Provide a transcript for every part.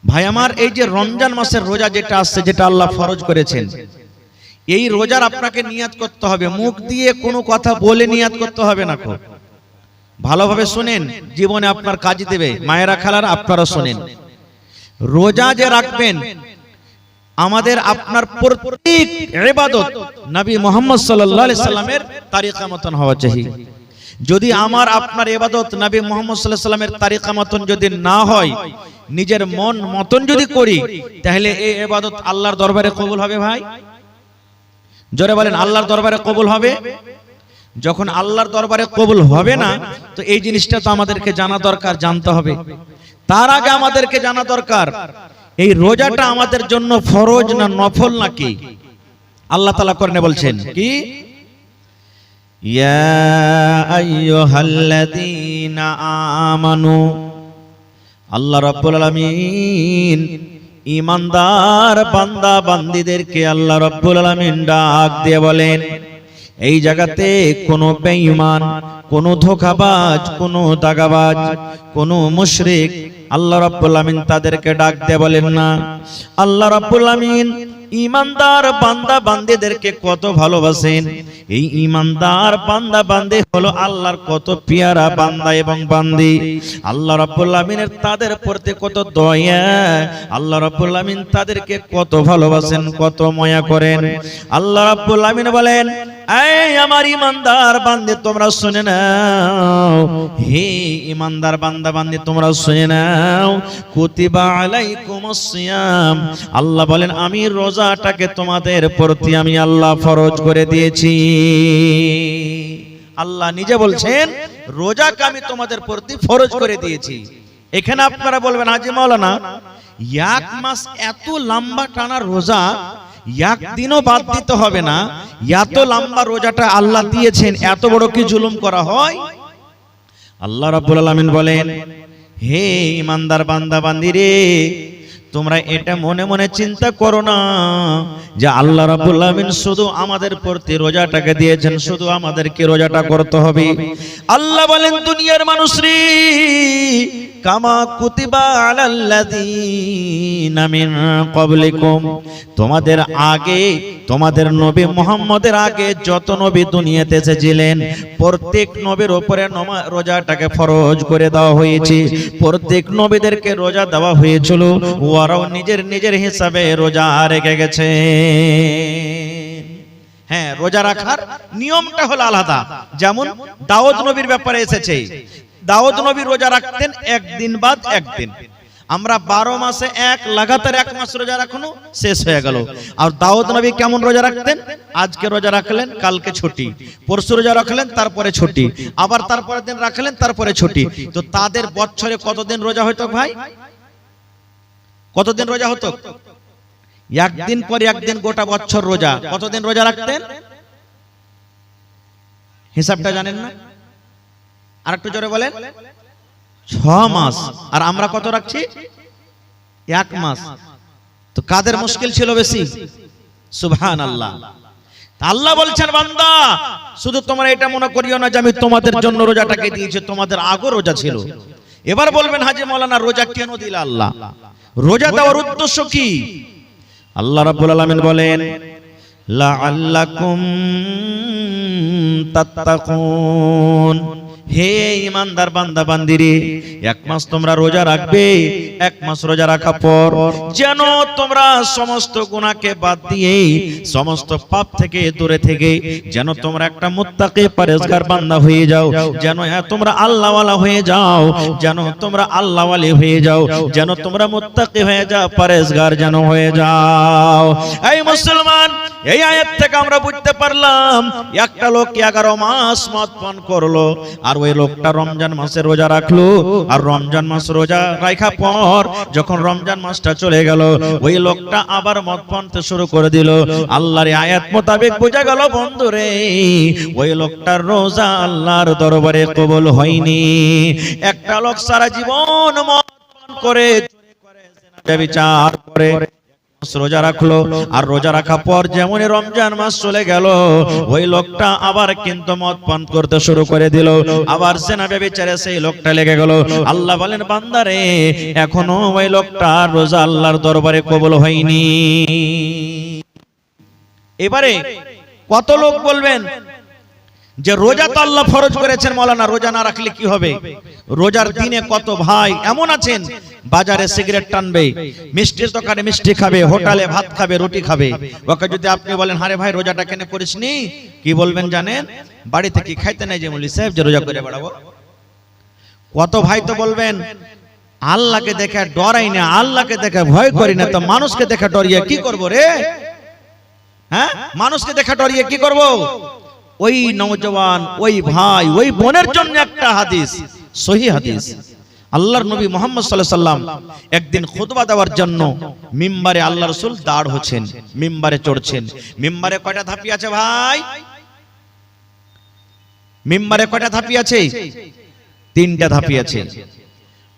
ভাই আমার, এই যে রমজান মাসের রোজা যেটা আসছে, যেটা আল্লাহ ফরজ করেছেন, এই রোজার আপনাকে নিয়াত করতে হবে। মুখ দিয়ে কোনো কথা বলে নিয়াত করতে হবে না। খুব ভালোভাবে শুনেন, জীবনে আপনার কাজে দেবে। মায়েরা খালারা আপনারা শুনেন, রোজা যে রাখবেন, আমাদের আপনার প্রত্যেক ইবাদত নবী মুহাম্মদ সাল্লাল্লাহু আলাইহি সাল্লামের তরিকা মতন হওয়া চাই। যদি আমার আপনার ইবাদত নবী মুহাম্মদ সাল্লাল্লাহু আলাইহি সাল্লামের তরিকা মতন যদি না হয়, নিজের মন মতন যদি করি, তাহলে এই ইবাদত আল্লাহর দরবারে কবুল হবে? ভাই জোরে বলেন, আল্লাহর দরবারে কবুল হবে? যখন আল্লাহর দরবারে কবুল হবে না, তো এই জিনিসটা তো আমাদেরকে জানা দরকার, জানতে হবে। তার আগে আমাদেরকে জানা দরকার, এই রোজাটা আমাদের জন্য ফরজ না নফল নাকি? আল্লাহ তাআলা কোরআনে বলছেন কি, ইয়া আইয়ুহাল্লাযীনা আমানু, আল্লাহ রাব্বুল আলামিন ঈমানদার বান্দা বান্দীদেরকে আল্লাহ রাব্বুল আলামিন ডাক দিয়ে বলেন, এই জায়গাতে কোনো বেঈমান, কোনো ধোঁকাবাজ, কোনো দাগাবাজ, কোনো মুশরিক আল্লাহ রাব্বুল আলামিন তাদেরকে ডাক দিয়ে বলেন না। আল্লাহ রাব্বুল আলামিন ঈমানদার বান্দা বান্দীদেরকে কত ভালোবাসেন। এই ঈমানদার বান্দা বান্দী হলো আল্লাহর কত পেয়ারা বান্দা এবং বান্দী। আল্লাহ রাব্বুল আলামিনের তাদের প্রতি কত দয়া, আল্লাহ রাব্বুল আলামিন তাদেরকে কত ভালোবাসেন, কত মায়া করেন। আল্লাহ রাব্বুল আলামিন বলেন, এই আমার ঈমানদার বান্দী তোমরা শুনে নাও, হে ঈমানদার বান্দা বান্দী তোমরা শুনে নাও, কুতিবা আলাইকুমুস সিয়াম, আল্লাহ বলেন আমি রোজাটাকে তোমাদের প্রতি আমি আল্লাহ ফরজ করে দিয়েছি। আল্লাহ নিজে বলছেন রোজাকে আমি তোমাদের প্রতি ফরজ করে দিয়েছি। এখানে আপনারা বলবেন, হাজী মাওলানা এক মাস এত লম্বা টানা রোজা, একদিনও বাদ দিতে হবে না, এত লম্বা রোজাটা আল্লাহ দিয়েছেন, এত বড় কি জুলুম করা হয়? আল্লাহ রাব্বুল আলামিন বলেন, হে ঈমানদার বান্দা বান্দী রে, তোমরা এটা মনে মনে চিন্তা করো না যে আল্লাহ রাব্বুল আলামিন শুধু আমাদের প্রতি রোজাটাকে দিয়েছেন, শুধু আমাদেরকে রোজাটা করতে হবে। আল্লাহ বলেন, দুনিয়ার মানুষ রে, কামা কুতিবা আলাল্লাযীনা মিন ক্বাবলিকুম, তোমাদের আগে, তোমাদের নবী মুহাম্মদের আগে যত নবী দুনিয়াতে এসেছিলেন, প্রত্যেক নবীর উপরে রোজাটাকে ফরজ করে দেওয়া হয়েছে। প্রত্যেক নবীদেরকে রোজা দেওয়া হয়েছিল, ওরাও নিজের নিজের হিসাবে রোজা রেখে গেছে। হ্যাঁ, রোজা রাখার নিয়মটা হলো আলাদা। যেমন দাউদ নবীর ব্যাপারে এসেছে, দাউদ নবী রোজা রাখতেন একদিন বাদ একদিন। আমরা 12 মাসে এক লাগাতার এক মাস রোজা রাখনো শেষ হয়ে গেল। আর দাউদ নবী কেমন রোজা রাখতেন? আজকে রোজা রাখলেন, কালকে ছুটি, পরশু রোজা রাখলেন, তারপরে ছুটি, আবার তারপরের দিন রাখলেন, তারপরে ছুটি। তো তাদের বছরে কতদিন রোজা হতো ভাই? কতদিন রোজা হতো? একদিন পর একদিন গোটা বছর রোজা। কতদিন রোজা রাখতেন হিসাবটা জানেন না? আর একটু জোরে বলেন। 6 মাস। আর আমরা কত রাখছি? 1 মাস। তো কাদের মুশকিল ছিল বেশি? সুবহানাল্লাহ। আল্লাহ বলছেন, বান্দা শুধু তোমরা এটা মনে করিও না যে আমি তোমাদের জন্য রোজাটাকে দিয়েছি, তোমাদের আগেও রোজা ছিল। এবার বলবেন, হাজী মাওলানা রোজা কেন দিল আল্লাহ? রোজা দেওয়ার উদ্দেশ্য কি? আল্লাহ রাব্বুল আলামিন বলেন, লাআল্লাকুম তাত্তাকুন, হে ঈমানদার বান্দা বান্দিরে, 1 মাস তোমরা রোজা রাখবে। 1 মাস রোজা রাখার পর যেন তোমরা সমস্ত গুনাহকে বাদ দিয়ে, সমস্ত পাপ থেকে দূরে থেকে যেন তোমরা একটা মুত্তাকি পরহেজগার বান্দা হয়ে যাও, যেন তোমরা আল্লাহওয়ালা হয়ে যাও, যেন তোমরা আল্লাহওয়ালি হয়ে যাও, যেন তোমরা মুত্তাকি হয়ে যাও, পরহেজগার যেন হয়ে যাও। এই মুসলমান, এই আয়াত থেকে আমরা বুঝতে পারলাম, একটা লোক 11 মাস মদ পান করলো, আর ওই লোকটা রমজান মাসে রোজা রাখলো, আর রমজান মাস রোজা রাখা পর যখন রমজান মাসটা চলে গেল, ওই লোকটা আবার মদ পানতে শুরু করে দিল। আল্লাহর আয়াত মোতাবেক বোঝা গেল, বন্ধুরে, ওই লোকটার রোজা আল্লাহর দরবারে কবুল হয়নি। একটা লোক সারা জীবন মদ পান করে, বিচার করে, রোজা রাখলো, আর রোজা রাখা পর যেমনই রমজান মাস চলে গেল, ওই লোকটা আবার কিন্তু মদ পান করতে শুরু করে দিল, আবার জিনা ব্যভিচারে সেই লোকটা লেগে গেল। আল্লাহ বলেন, বান্দারে এখনো ওই লোকটা রোজা আল্লাহর দরবারে কবুল হয়নি। এবারে কত লোক বলবেন যে রোজা তো আল্লাহ ফরজ করেছেন, মাওলানা রোজা না রাখলে কি হবে? রোজার দিনে কত ভাই এমন আছেন বাজারে সিগারেট টানবে, মিষ্টির দোকানে মিষ্টি খাবে, হোটেলে ভাত খাবে, রুটি খাবে। ওকে যদি আপনি বলেন, আরে ভাই রোজাটা কেন করিসনি, কি বলবেন জানেন? বাড়ি থেকে খাইতে নাই যে মৌলভী সাহেব যে রোজা করে বেড়াবো। কত ভাই তো বলবেন, আল্লাহকে দেখে ডরাই না, আল্লাহকে দেখে ভয় করি না, তো মানুষকে দেখে ডরিয়ে কি করব রে? হ্যাঁ, মানুষকে দেখে ডরিয়ে কি করব? ওই নওজওয়ান, ওই ভাই, ওই বোনের জন্য একটা হাদিস, সহিহ হাদিস। আল্লাহর নবী মুহাম্মদ সাল্লাল্লাহু আলাইহি সাল্লাম একদিন খুতবা দেওয়ার জন্য মিম্বারে আল্লাহ রাসূল দাঁড় হচ্ছেন, মিম্বারে চড়ছেন। মিম্বারে কয়টা ধাপি আছে ভাই? মিম্বারে কয়টা ধাপি আছে? তিনটা ধাপি আছে।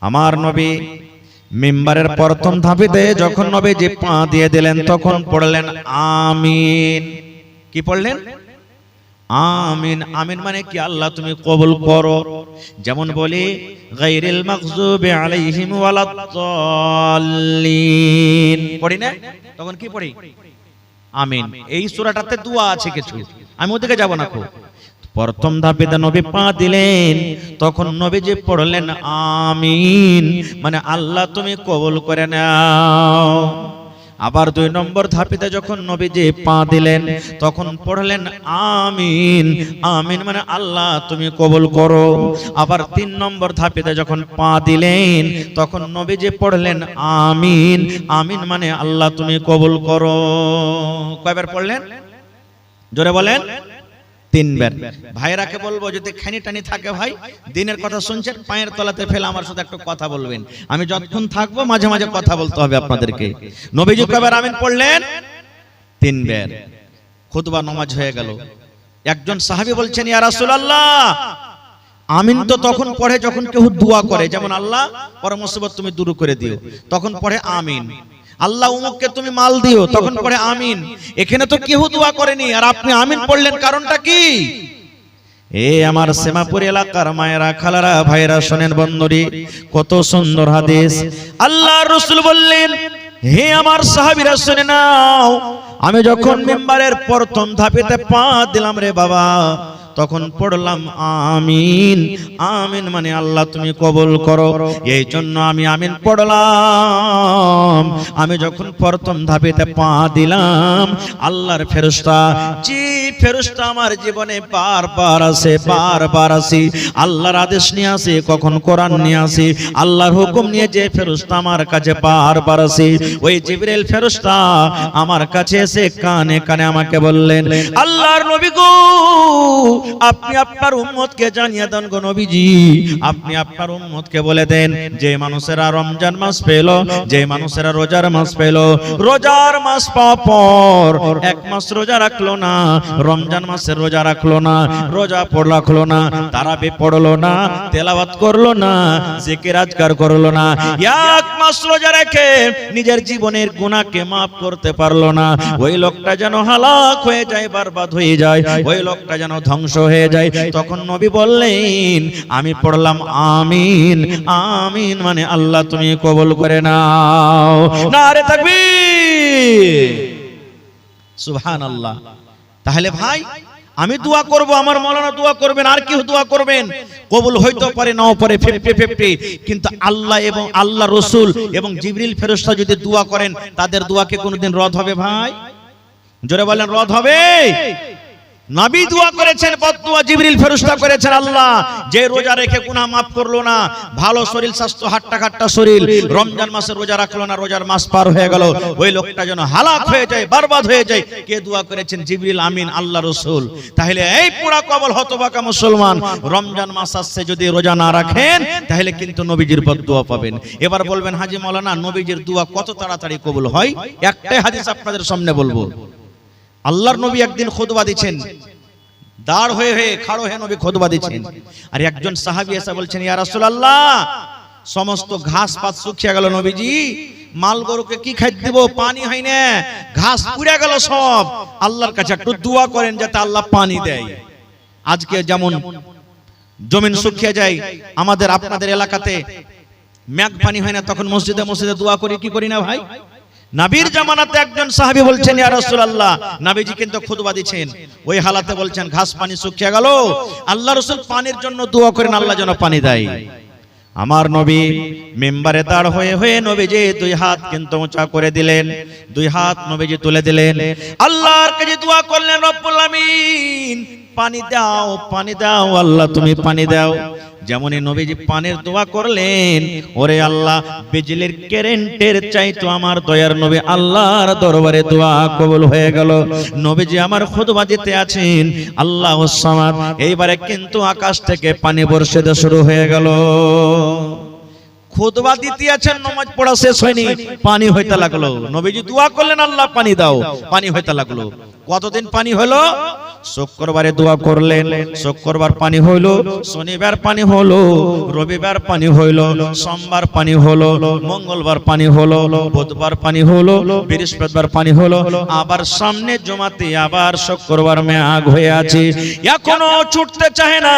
আমার নবী মিম্বারের প্রথম ধাপিতে যখন নবীজি পা দিয়ে দিলেন, তখন পড়লেন আমিন। কি পড়লেন? আমিন। আমিন মানে কি? আল্লাহ তুমি কবুল করো। যেমন বলি গায়রিল মাগযুবি আলাইহিম ওয়ালাদ-দাল্লিন পড়ি না, তখন কি পড়ি? আমিন। এই সূরাটাতে দোয়া আছে কিছু, আমি ওদিকে যাব না। প্রথম ধাপে নবী পা দিলেন, তখন নবীজি পড়লেন আমিন, মানে আল্লাহ তুমি কবুল করে নাও। আবার দুই নম্বর ধাপিতে যখন নবীজি পা দিলেন, তখন পড়লেন আমিন। আমিন মানে আল্লাহ তুমি কবুল করো। আবার তিন নম্বর ধাপিতে যখন পা দিলেন, তখন নবীজি পড়লেন আমিন। আমিন মানে আল্লাহ তুমি কবুল করো। কয়বার পড়লেন? জোরে বলেন। তিনবার। ভাইরাকে বলবো, যদি খানি টানি থাকে ভাই, দিনের কথা শুনছেন, পায়ের তলাতে ফেলে আমার সাথে একটু কথা বলবেন। আমি যতক্ষণ থাকবো মাঝে মাঝে কথা বলতে হবে আপনাদেরকে। নবীজি কয়বার আমিন পড়লেন? তিনবার। খুতবা নামাজ হয়ে গেল। একজন সাহাবী বলছেন, ইয়া রাসূলুল্লাহ, আমিন তো তখন পড়ে যখন কেউ দোয়া করে, যেমন আল্লাহ পর মুসিবত তুমি দূর করে দিও, তখন পড়ে আমিন। আল্লাহ উমুককে তুমি মাল দিও, তখন পড়ে আমিন। এখানে তো কেউ দোয়া করেনি, আর আপনি আমিন পড়লেন, কারণটা কি? এ আমার সেমাপুর এলাকার মায়েরা, খালারা, ভাইরা, শোনেন বন্ধুরি, কত সুন্দর হাদিস। আল্লাহর রাসূল বললেন, হে আমার সাহাবীরা শুনে নাও, আমি যখন মিম্বারের প্রথম ধাপেতে পা দিলাম রে বাবা, তখন পড়লাম আমিন। আমিন মানে আল্লাহ তুমি কবুল করো। এই জন্য আমি আমিন পড়লাম। আমি যখন প্রথম ধাপেতে পা দিলাম, আল্লাহর ফেরেশতা, যে ফেরেশতা আমার জীবনে বারবার আসে, বারবার আসে, আল্লাহর আদেশ নিয়ে আসে, কখন কোরআন নিয়ে আসে, আল্লাহর হুকুম নিয়ে যে ফেরেশতা আমার কাছে বারবার আসে, ওই জিবরিল ফেরেশতা আমার কাছে এসে কানে কানে আমাকে বললেন, আল্লাহর নবী গো, আপনি আপনার উম্মতকে জানিয়ে দেন গো নবীজি, আপনি আপনার উম্মতকে বলে দেন, যে মানুষেরা রমজান মাস পেল, যে মানুষেরা রোজার মাস পেল, রোজার মাস পাওয়ার পর এক মাস রোজা রাখলো না, রমজান মাসের রোজা রাখলো না, রোজা রাখলো না, তারাবি পড়লো না, তেলাওয়াত করলো না, জিকির আজকার করলো না, এক মাস রোজা রেখে নিজের জীবনের গুনাহকে maaf করতে পারলো না, ওই লোকটা যেন হালাক হয়ে যায়, বরবাদ হয়ে যায়, ওই লোকটা যেন ধ্বংস হয়ে যায়। তখন নবী বললেন, আমি পড়লাম আমিন। আমিন মানে আল্লাহ তুমি কবুল করে নাও। নারে তাকবীর, সুবহানাল্লাহ। তাহলে ভাই, আমি দোয়া করব, আমার মাওলানা দোয়া করবেন, আর কেউ দোয়া করবেন, কবুল হইতে পারে নাও পারে, 50-50, কিন্তু আল্লাহ এবং আল্লাহ রাসূল এবং জিবরিল ফেরেশতা যদি দোয়া করেন, তাদের দোয়াকে কোনোদিন রদ হবে ভাই? জোরে বলেন, রদ হবে? নবী দোয়া করেছেন, বদদুয়া জিবরিল ফেরেশতা করেছেন, আল্লাহ যে রোজা রেখে গুনাহ maaf করলো না, ভালো শরীর স্বাস্থ্য, হাট্টা কাট্টা শরীর, রমজান মাসে রোজা রাখলো না, রোজার মাস পার হয়ে গেল, ওই লোকটা যেন হালাক হয়ে যায়, বরবাদ হয়ে যায়। কে দোয়া করেছেন? জিবরিল আমিন, আল্লাহ রাসূল। তাহলে এই পুরা কবল হতভাগা মুসলমান, রমজান মাস আসছে, যদি রোজা না রাখেন তাহলে কিন্তু নবীজির বদদুয়া পাবেন। এবার বলবেন, হাজী মাওলানা নবীজির দোয়া কত তাড়াতাড়ি কবুল হয়? একটাই হাদিস আপনাদের সামনে বলবো। আল্লাহর নবী একদিন খুতবা দিচ্ছেন, দাঁড় হয়ে হয়ে খাড়ো হয়ে নবী খুতবা দিচ্ছেন, আর একজন সাহাবী এসে বলছেন, ইয়া রাসূলুল্লাহ, সমস্ত ঘাস পাত শুকিয়ে গেল নবীজি, মাল গরুকে কি খাইতে দেব, পানি হয় না, ঘাস পুড়ে গেল সব। আল্লাহর কাছে একটু দোয়া করেন যাতে আল্লাহ পানি দেয়। আজকে যেমন জমিন শুকিয়ে যায়, আমাদের আপনাদের এলাকাতে মেঘ পানি হয় না, তখন মসজিদে মসজিদে দোয়া করি কি করি না ভাই? নবীর জামানাতে একজন সাহাবী বলছেন, ইয়া রাসূলুল্লাহ, নবীজি কিন্তু খুতবা দিচ্ছেন, ওই হালাতে বলছেন ঘাস পানি শুকিয়ে গেল, আল্লাহ রাসূল পানির জন্য দোয়া করেন আল্লাহ যেন পানি দেয়। আমার নবী মিম্বারে দাঁড় হয়ে হয়ে নবীজি দুই হাত কিন্তু উঁচা করে দিলেন, দুই হাত নবীজি তুলে দিলেন, আল্লাহর কাছে দোয়া করলেন, রব্বুল আমিন পানি দাও, পানি দাও, আল্লাহ তুমি পানি দাও। যেমনই নবীজি পানির দোয়া করলেন, ওরে আল্লাহ বিজলির কারেন্টের চাইতো আমার দয়ার নবী আল্লাহর দরবারে দোয়া কবুল হয়ে গেল। নবীজি আমার খুতবা দিতে আছেন, আল্লাহুস সামাদ, এইবারে কিন্তু আকাশ থেকে পানি বর্ষিত শুরু হয়ে গেল। খুতবা দিতে আছেন, নামাজ পড়া শেষ হয়নি, পানি হইতে লাগলো। নবীজি দোয়া করলেন, আল্লাহ পানি দাও, পানি হইতে লাগলো। কতদিন পানি হলো? শুক্রবারে দোয়া করলেন, শুক্রবার পানি হইল, শনিবার পানি হলো, রবিবার পানি হইল, সোমবার পানি হলো, মঙ্গলবার পানি হলো, বুধবার পানি হলো, বৃহস্পতিবার পানি হলো, আবার সামনে জমাতে আবার শুক্রবার মেঘ হয়ে আছে, এখনো ছুটতে চায় না,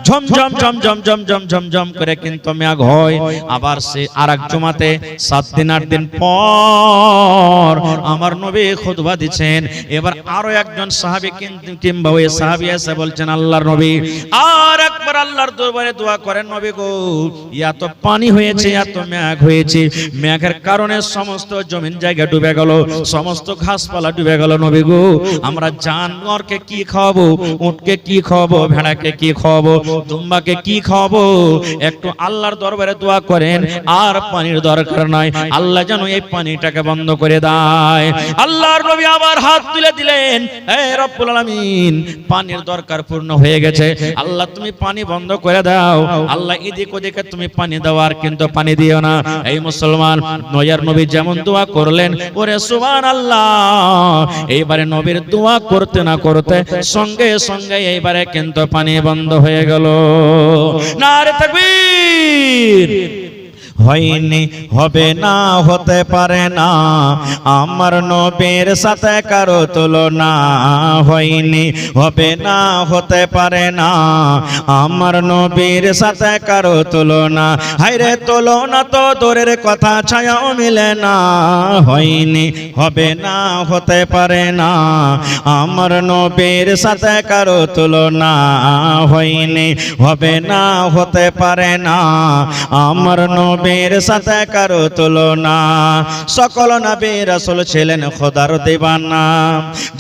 ঝমঝম ঝমঝম ঝমঝম ঝমঝম করে কিন্তু মেঘ হয়। আবার সে আরেক জমাতে 7 দিন 8 দিন পর আমার নবী খুতবা দিচ্ছেন। এবার আরো একজন সাহাবী কিংবা ওই সাহাবী এসে বলছেন, আল্লাহর নবী আর একবার আল্লাহর দরবারে দোয়া করেন, নবী গো এত পানি হয়েছে, এত মেঘ হয়েছে, মেঘের কারণে সমস্ত জমিন জায়গা ডুবে গেল, সমস্ত ঘাসপালা ডুবে গেল, নবী গো আমরা জানোয়ারকে কি খাওয়াবো, উটকে কি খাওয়াবো, ভেড়াকে কি খাওয়াবো, দুম্বাকে কি খাওয়াবো, একটু আল্লাহর দরবারে দোয়া করেন, আর পানির দরকার নাই, আল্লাহ যেন এই পানিটাকে বন্ধ করে দেয়। আল্লাহর নবী আবার হাত তুলে দিলেন, হে রব্বুল আলামিন পানির দরকার পূর্ণ হয়ে গেছে, আল্লাহ তুমি পানি বন্ধ করে দাও, আল্লাহ এদিক ওদিকে তুমি পানি দাও, আর কিন্তু পানি দিও না। এই মুসলমান নয়ার নবী যেমন দোয়া করলেন, ওরে সুবহানাল্লাহ, এইবারে নবীর দোয়া করতে না করতে সঙ্গে সঙ্গে এইবারে কিন্তু পানি বন্ধ হয়ে গেল। নারে তাকবীর। হয়নি, হবে না, হতে পারে না, আমার নবীর সাথে কারো তুলনা। হয়নি, হবে না, হতে পারে না, আমার নবীর সাথে কারো তুলনা। হায়রে তুলনা তো দূরের কথা, ছায়াও মিলে না। হয়নি, হবে না, হতে পারে না, আমার নবীর সাথে কারো তুলনা। হয়নি, হবে না, হতে পারে না, আমার নবীর সাথে কারো তুলনা। সকল নবী রাসূল ছিলেন খোদার দিওয়ানা,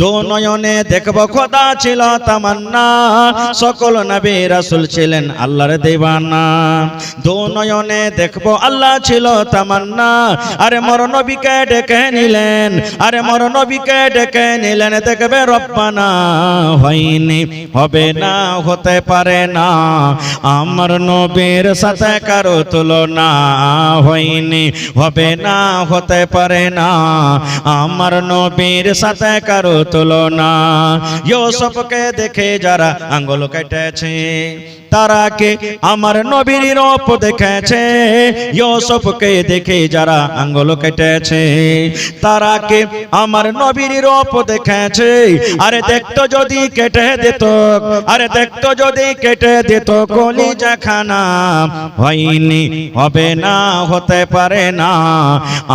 দু নয়নে দেখব খোদা ছিল তামান্না। সকল নবী রাসূল ছিলেন আল্লাহর দিওয়ানা, দু নয়নে দেখব আল্লাহ ছিল তামান্না। আরে মোর নবীকে ডেকে নিলেন, আরে মোর নবীকে ডেকে নিলেন, দেখবে রব্বানা। হয়নি, হবে না, হতে পারে না, আমার নবীর সাথে কারো তুলনা। হয়নি, হবে না, হতে পারে না, আমার নবীর সাথে কারো তুলনা। ইউসুফকে দেখে যারা আঙ্গুল কেটেছে, তারা কে আমার নবীর রূপ দেখেছে। ইউসুফকে দেখে যারা আঙ্গুল কেটেছে, তারা কে আমার নবীর রূপ দেখেছে। আরে দেখতো যদি কেটে দিত, আরে দেখতো যদি কেটে দিত কলিজা খানা। হয়নি, হবে না, হতে পারে না,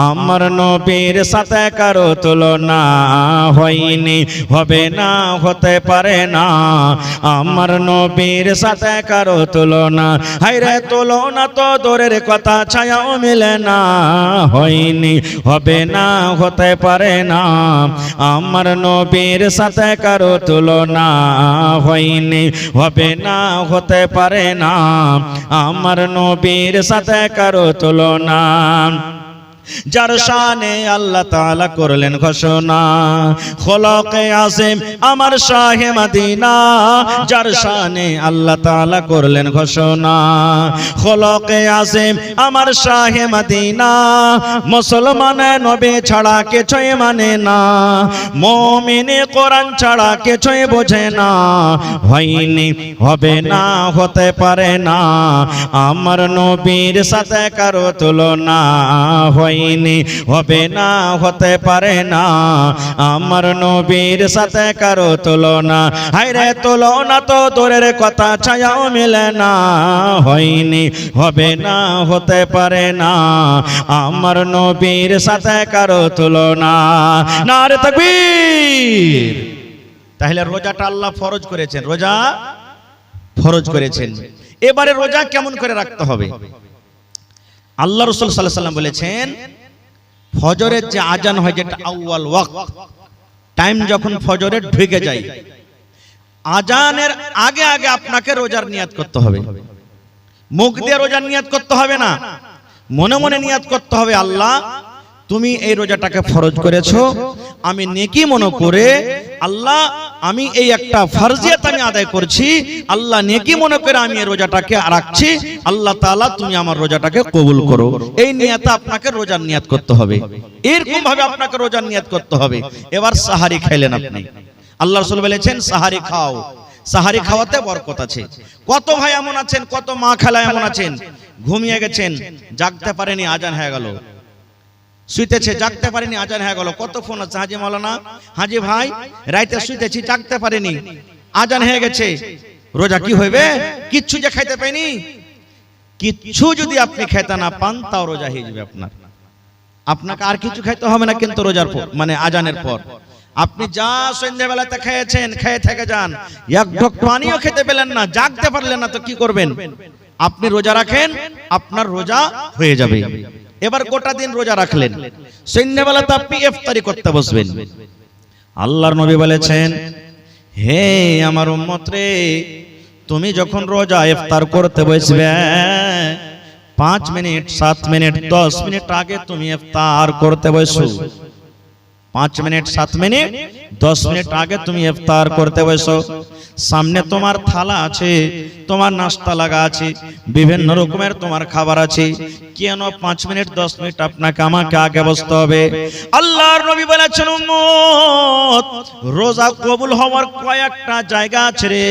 আমার নবীর সাথে কারো তুলনা। হয়নি, হবে না, হতে পারে না, আমার নবীর সাথে কারো তুলনা। হায়রে তুলনা তো দূরের কথা, ছায়াও মিলে না। হয়নি, হবে না, হতে পারে না, আমার নবীর সাথে কারো তুলনা। হয়নি, হবে না, হতে পারে না, আমার নবীর সাথে কারো তুলনা। যার শানে আল্লাহ তাআলা করলেন ঘোষণা, খোলকে আযম আমার শাহে মদিনা। যার শানে আল্লাহ তাআলা করলেন ঘোষণা, খোলকে আযম আমার শাহে মদিনা। মুসলমান নবী ছাড়া কিছুই মানে না, মুমিনে কোরআন ছাড়া কিছুই বোঝে না। হয়নি, হবে না, হতে পারে না, আমার নবীর সাথে কারো তুলনা। হয়নি, হবে না, হতে পারে না, আমার নবীর সাথে কারো তুলনা, হায়রে তুলনা তো দূরের কথা, ছায়াও মিলে না, হয়নি, হবে না, হতে পারে না, আমার নবীর সাথে কারো তুলনা। নারে তাকবীর। তাহলে রোজাটা আল্লাহ ফরজ করেছেন, রোজা ফরজ করেছেন। এবারে রোজা কেমন করে রাখতে হবে? আল্লাহ রাসূল সাল্লাল্লাহু আলাইহি ওয়াসাল্লাম বলেছেন, ফজরের যে আজান হয়, যেটা আউয়াল ওয়াক্ত, টাইম যখন ফজরের ঢুকে যায়, আজানের আগে আগে আপনাকে রোজার নিয়াত করতে হবে। মুখ দিয়ে রোজার নিয়াত করতে হবে না, মনে মনে নিয়াত করতে হবে, আল্লাহ তুমি এই রোজাটাকে ফরজ করেছো, আমি নেকি মনে করে, আল্লাহ আমি এই একটা ফরজিয়াত আমি আদায় করছি, আল্লাহ নেকি মনে করে আমি এই রোজাটাকে রাখছি, আল্লাহ তাআলা তুমি আমার রোজাটাকে কবুল করো। এই নিয়তে আপনাকে রোজার নিয়াত করতে হবে, এরকম ভাবে আপনাকে রোজার নিয়াত করতে হবে। এবার সাহারি খাইলেন আপনি, আল্লাহ রাসূল বলেছেন সাহারি খাও, সাহারি খাওয়াতে বরকত আছে। কত ভাই এমন আছেন, কত মা খালা এমন আছেন, ঘুমিয়ে গেছেন, জাগতে পারেনি, আজান হয়ে গেল, শুইতেছে, জাগতে পারেনি, আজান হয়ে গেল। কত ফোন আছে, হাজি মাওলানা, হাজি ভাই রাইতে শুইতেছি, জাগতে পারেনি, আজান হয়ে গেছে, রোজা কি হইবে? কিচ্ছু যে খাইতে পাইনি, কিচ্ছু যদি আপনি খেতে না পান তাও রোজা হয়ে যাবে আপনার, আপনাকে আর কিছু খাইতে হবে না। কিন্তু রোজার পর, মানে আজানের পর আপনি যা সন্ধ্যাবেলাতে খেয়েছেন, খেয়ে থেকে যান, এক ঢোক পানিও খেতে পেলেন না, জাগতে পারলেন না, তো কি করবেন? আপনি রোজা রাখেন, আপনার রোজা হয়ে যাবে। এবার গোটা দিন রোজা রাখলেন, সন্ধ্যাবেলাতে আপনি ইফতারি করতে বসবেন। আল্লাহর নবী বলেছেন, হে আমার উম্মত রে, তুমি যখন রোজা ইফতার করতে বসবে, 5 মিনিট, 7 মিনিট, 10 মিনিট আগে তুমি ইফতার করতে বসো। 5 মিনিট, 7 মিনিট, 10 মিনিট আগে তুমি ইফতার করতে বসো। সামনে তোমার থালা আছে, তোমার নাস্তা লাগা আছে, বিভিন্ন রকমের তোমার খাবার আছে, কেন 5 মিনিট 10 মিনিট আপনাকে আমাকে আগে বসতে হবে? আল্লাহর নবী বলেছেন, উম্মত, রোজা কবুল হওয়ার কয়েকটা জায়গা আছে রে।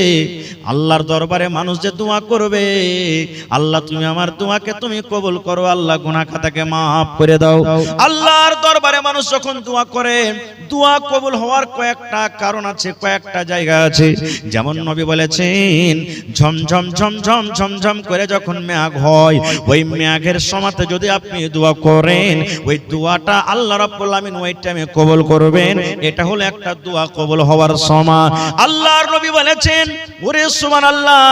আল্লাহর দরবারে মানুষ যে দোয়া করবে, আল্লাহ তুমি আমার দোয়াকে তুমি কবুল করো, আল্লাহ গুনাহ খাতাকে maaf করে দাও। আল্লাহর দরবারে মানুষ যখন দোয়া করে, দোয়া কবুল হওয়ার কয়েকটা কারণ আছে, কয়েকটা জায়গা আছে। যেমন নবী বলেছেন, ঝমঝম ঝমঝম ঝমঝম করে যখন মেঘ হয়, ওই মেঘের সময়তে যদি আপনি দোয়া করেন, ওই দোয়াটা আল্লাহ রাব্বুল আমিন ওই টাইমে কবুল করবেন। এটা হলো একটা দোয়া কবুল হওয়ার সময়। আল্লাহর নবী বলেছেন, ওরে সুবহানাল্লাহ,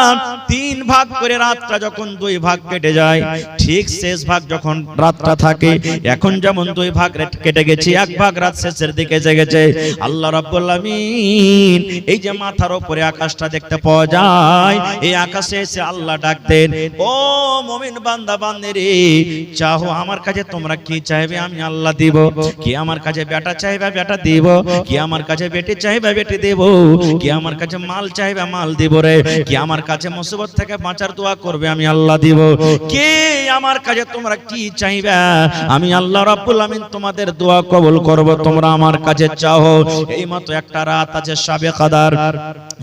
3 ভাগ করে রাতটা যখন 2 ভাগ কেটে যায়, ঠিক শেষ ভাগ যখন রাতটা থাকে, এখন যেমন 2 ভাগ কেটে গেছে, 1 ভাগ রাত শেষের দিকে জেগেছে, আল্লাহ রাব্বুল আমিন এই যে মাথার উপরে আকাশটা দেখতে পাওয়া যায়, এই আকাশে এসে আল্লাহ ডাক দেন, ও মুমিন বান্দা বান্দিরে, চাও আমার কাছে তোমরা কি চাইবে আমি আল্লাহ দিব। কি আমার কাছে বেটা চাইবে বেটা দিব, কি আমার কাছে বেটি চাইবে বেটি দেব, কি আমার কাছে মাল চাইবে মাল দিব রে, কি আমার কাছে মুসিবত থেকে বাঁচার দোয়া করবে আমি আল্লাহ দিব। কে আমার কাছে তোমরা কি চাইবে, আমি আল্লাহ রাব্বুল আমিন তোমাদের দোয়া কবুল করব, তোমরা আমার কাছে চাও। এই মতো একটা রাত আছে শাবে কদর,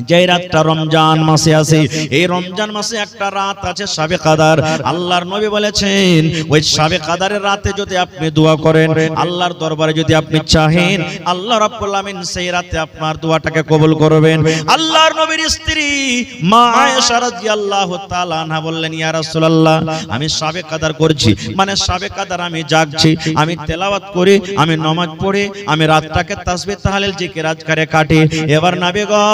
যে রাতটা রমজান মাসে আছে, এই রমজান মাসে একটা রাত আছে শাবে কদর। আল্লাহর নবী বলেছেন, ওই শাবে কদরের রাতে যদি আপনি দোয়া করেন, আল্লাহর দরবারে যদি আপনি চাহেন, আল্লাহ রাব্বুল আমিন সেই রাতে আপনার দোয়াটাকে কবুল করবেন। আল্লাহর নবীর স্ত্রী মা আয়েশা রাদিয়াল্লাহু তাআলা আনহা বললেন, ইয়া রাসূলুল্লাহ, আমি শাবে কদর করছি, মানে শাবে কদর আমি জাগছি, আমি তেলাওয়াত করি, আমি নামাজ পড়ি, আমি রাতটাকে তাসবিহ তাহলিল জিকির আজকারে কাটি। এবার নবী গো,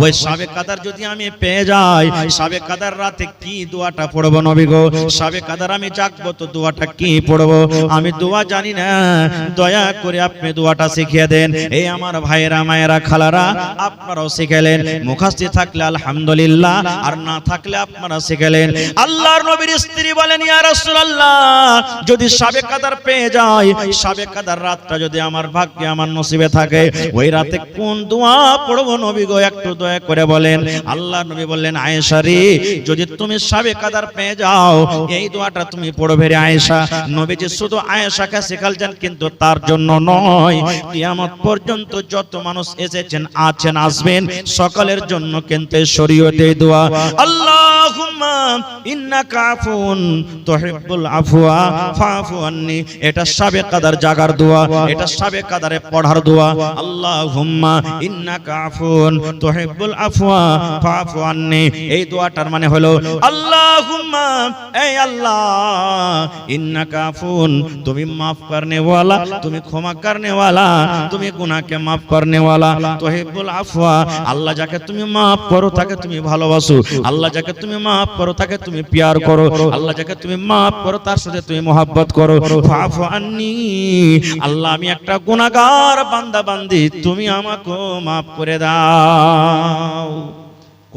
ওই শাবে কদর যদি আমি পেয়ে যাই, শাবে কদর রাতে কি দোয়াটা পড়ব নবী গো? শাবে কদর আমি জাগবো তো দোয়াটা কি পড়ব? আমি দোয়া জানি না, দয়া করে আপনি দোয়াটা শিখিয়ে দেন। এই আমার ভাইয়েরা মায়েরা খালারা, আপনারাও শিখালেন, মুখস্থ থাকলে আলহামদুলিল্লাহ, আর না থাকলে আপনারা শিখালেন। আল্লাহর নবীর স্ত্রী বলেন, ইয়া রাসূলুল্লাহ, যদি শাবে কদর পেয়ে যাই, শাবে কদর রাতটা যদি আমার ভাগ্যে আমার নসিবে থাকে, ওই রাতে কোন দোয়া পড়ব নবী গো, একটু দয়া করে বলেন। আল্লাহর নবী বললেন, আয়েশা রে, যদি তুমি শাবে কদর পেয়ে যাও, এই দোয়াটা তুমি পড়বে রে আয়েশা। নবীজি শুধু আয়েশাকে শিখালছেন, কিন্তু তার জন্য নয়, কিয়ামত পর্যন্ত যত মানুষ এসেছেন, আছেন, আসবেন, সকলের জন্য কিন্তু শরীয়তে দোয়া। আল্লাহ আল্লাহুম্মা ইন্নাকা আফুন তুহিব্বুল আফওয়া ফাফু আন্নি। এটা সাবে কাদার জাগার দোয়া, এটা সাবে কাদারে পড়ার দোয়া। আল্লাহুম্মা ইন্নাকা আফুন তুহিব্বুল আফওয়া ফাফু আন্নি। এই দোয়াটার মানে হলো আল্লাহুম্মা, এই আল্লাহ, ইন্নাকা আফুন, তুমি মাফ করনে ওয়ালা, তুমি ক্ষমা করনে ওয়ালা, তুমি গুনাহকে মাফ করনে ওয়ালা। তুহিব্বুল আফওয়া, আল্লাহ যাকে তুমি মাফ করো তাকে তুমি ভালোবাসো, আল্লাহ যাকে তুমি মাফ করো তাকে তুমি প্যার করো, আল্লাহ যাকে তুমি মাফ করো তার সাথে তুমি মোহাব্বত করো। ফাফু আন্নি, আল্লাহ আমি একটা গুনাহগার বান্দা বান্দি, তুমি আমাকে মাফ করে দাও।